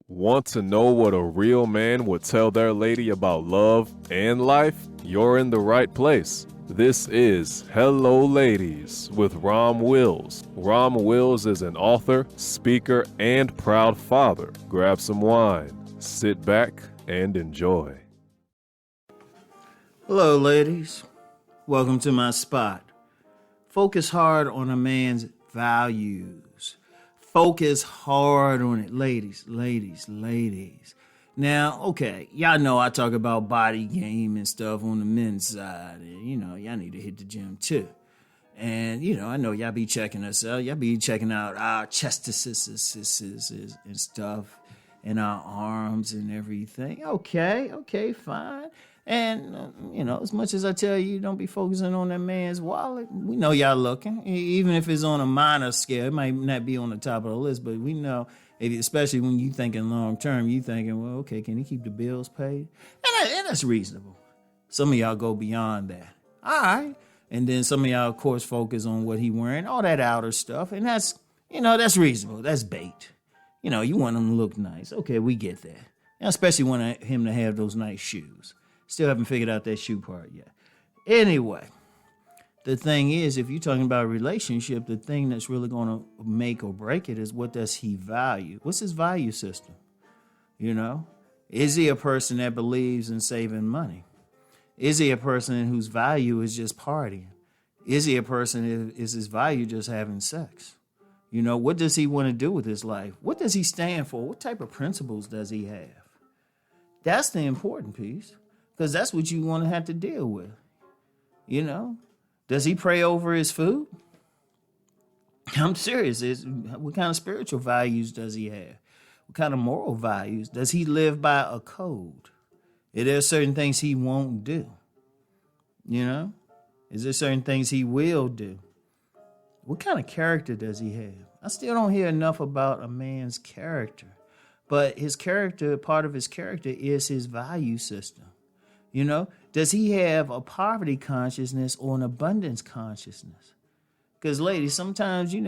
Want to know what a real man would tell their lady about love and life? You're in the right place. This is Hello Ladies with Rom Wills. Rom Wills is an author, speaker, and proud father. Grab some wine, sit back, and enjoy. Hello, ladies. Welcome to my spot. Focus hard on a man's values. Focus hard on it, ladies. Now, okay, y'all know I talk about body game and stuff on the men's side. And, y'all need to hit the gym too. And, I know y'all be checking us out. Y'all be checking out our chestises and stuff and our arms and everything. Okay, fine. And, as much as I tell you, don't be focusing on that man's wallet. We know y'all looking. Even if it's on a minor scale, it might not be on the top of the list, but we know, especially when you thinking long term, you thinking, well, okay, can he keep the bills paid? And that's reasonable. Some of y'all go beyond that. All right. And then some of y'all, of course, focus on what he wearing, all that outer stuff. And that's, that's reasonable. That's bait. You want him to look nice. Okay, we get that. And especially want him to have those nice shoes. Still haven't figured out that shoe part yet. Anyway, the thing is, if you're talking about a relationship, the thing that's really going to make or break it is what does he value? What's his value system? Is he a person that believes in saving money? Is he a person whose value is just partying? Is he a person, is his value just having sex? What does he want to do with his life? What does he stand for? What type of principles does he have? That's the important piece. Because that's what you want to have to deal with. Does he pray over his food? I'm serious. What kind of spiritual values does he have? What kind of moral values? Does he live by a code? Are there certain things he won't do? Is there certain things he will do? What kind of character does he have? I still don't hear enough about a man's character. But his character, part of his character is his value system. Does he have a poverty consciousness or an abundance consciousness? Because, ladies, sometimes, it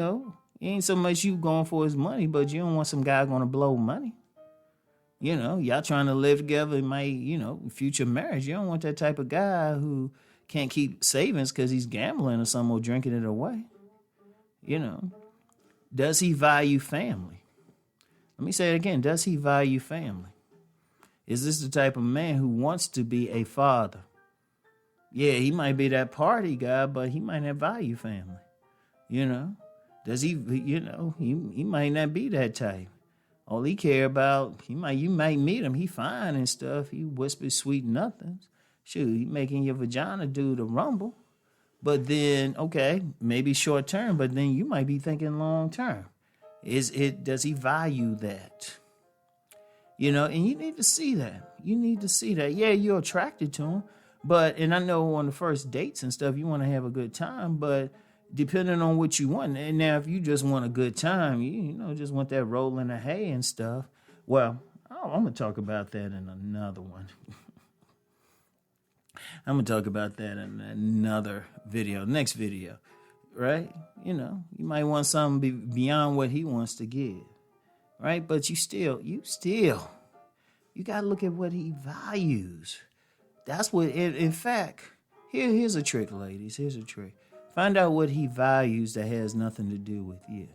ain't so much you going for his money, but you don't want some guy going to blow money. Y'all trying to live together in my, future marriage. You don't want that type of guy who can't keep savings because he's gambling or something or drinking it away. Does he value family? Let me say it again. Does he value family? Is this the type of man who wants to be a father? Yeah, he might be that party guy, but he might not value family. Does he, he might not be that type. All he care about, you might meet him, he fine and stuff. He whispers sweet nothings. Shoot, he making your vagina do the rumble. But then, okay, maybe short term, but then you might be thinking long term. Does he value that? And you need to see that. Yeah, you're attracted to him. And I know on the first dates and stuff, you want to have a good time, but depending on what you want. And now if you just want a good time, just want that roll in the hay and stuff. Well, I'm going to talk about that in another one. I'm going to talk about that in another video, next video, right? You might want something beyond what he wants to give. Right? But you got to look at what he values. That's what, in fact, here's a trick, ladies. Here's a trick. Find out what he values that has nothing to do with you.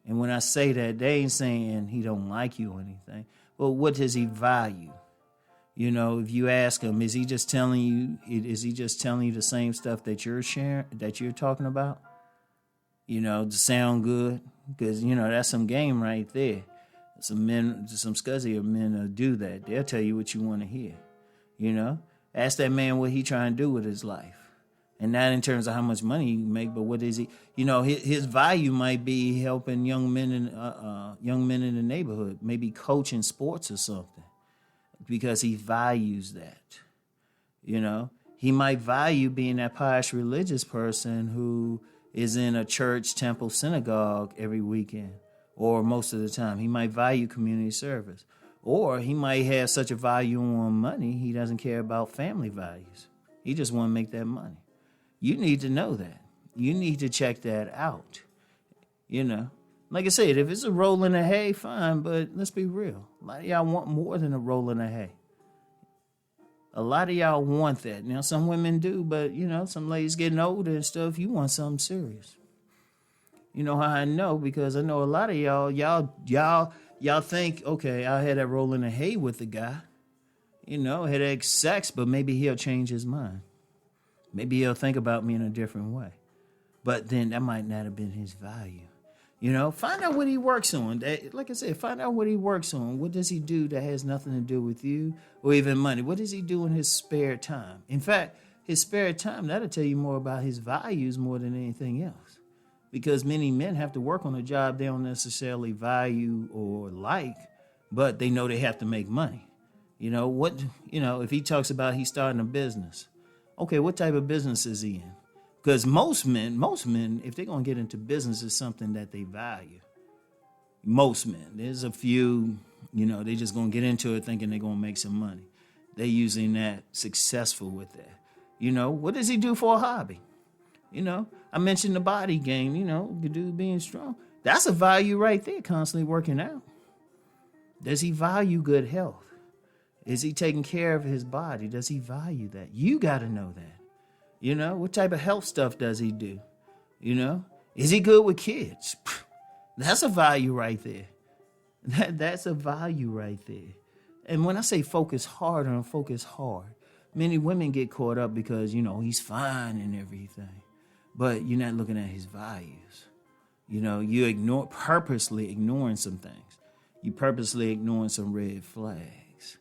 And when I say that, they ain't saying he don't like you or anything. But what does he value? If you ask him, is he just telling you the same stuff that you're sharing, that you're talking about? To sound good? Because, that's some game right there. Some scuzzy men do that. They'll tell you what you want to hear. Ask that man what he trying to do with his life. And not in terms of how much money he make, but what is he, his value might be helping young men in the neighborhood, maybe coaching sports or something, because he values that. He might value being that pious religious person who is in a church, temple, synagogue every weekend or most of the time. He might value community service. Or he might have such a value on money, he doesn't care about family values. He just want to make that money. You need to know that. You need to check that out. Like I said, if it's a roll in the hay, fine, but let's be real. A lot of y'all want more than a roll in the hay. A lot of y'all want that. Now, some women do, but, some ladies getting older and stuff, you want something serious. You know how I know? Because I know a lot of y'all think, okay, I had that roll in the hay with the guy. Had sex, but maybe he'll change his mind. Maybe he'll think about me in a different way. But then that might not have been his value. Find out what he works on. Like I said, find out what he works on. What does he do that has nothing to do with you or even money? What does he do in his spare time? In fact, his spare time, that'll tell you more about his values more than anything else. Because many men have to work on a job they don't necessarily value or like, but they know they have to make money. If he talks about he's starting a business, okay, what type of business is he in? Because most men, if they're going to get into business, is something that they value. Most men. There's a few, they just going to get into it thinking they're going to make some money. They're usually not successful with that. What does he do for a hobby? I mentioned the body game, the dude being strong. That's a value right there, constantly working out. Does he value good health? Is he taking care of his body? Does he value that? You got to know that. What type of health stuff does he do? Is he good with kids? That's a value right there. That's a value right there. And when I say focus hard on focus hard, many women get caught up because, he's fine and everything. But you're not looking at his values. You purposely ignoring some things. You purposely ignoring some red flags.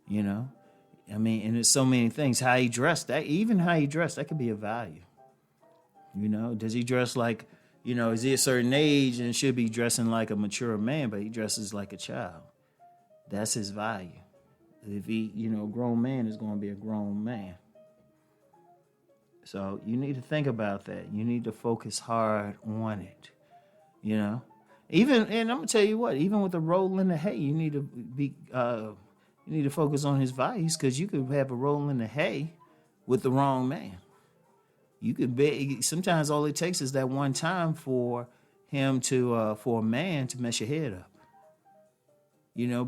And there's so many things. How he dressed, that could be a value. Does he dress like, is he a certain age and should be dressing like a mature man, but he dresses like a child? That's his value. If he, a grown man is going to be a grown man. So you need to think about that. You need to focus hard on it. And I'm gonna tell you what, even with the roll in the hay, you need to focus on his values, because you could have a roll in the hay with the wrong man. You could be. Sometimes all it takes is that one time for him for a man to mess your head up.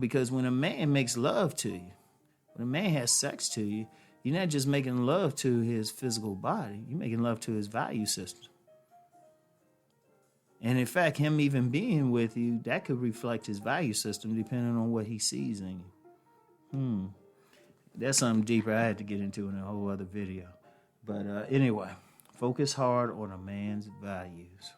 Because when a man makes love to you, when a man has sex to you, you're not just making love to his physical body. You're making love to his value system. And in fact, him even being with you, that could reflect his value system depending on what he sees in you. That's something deeper I had to get into in a whole other video. But anyway, focus hard on a man's values.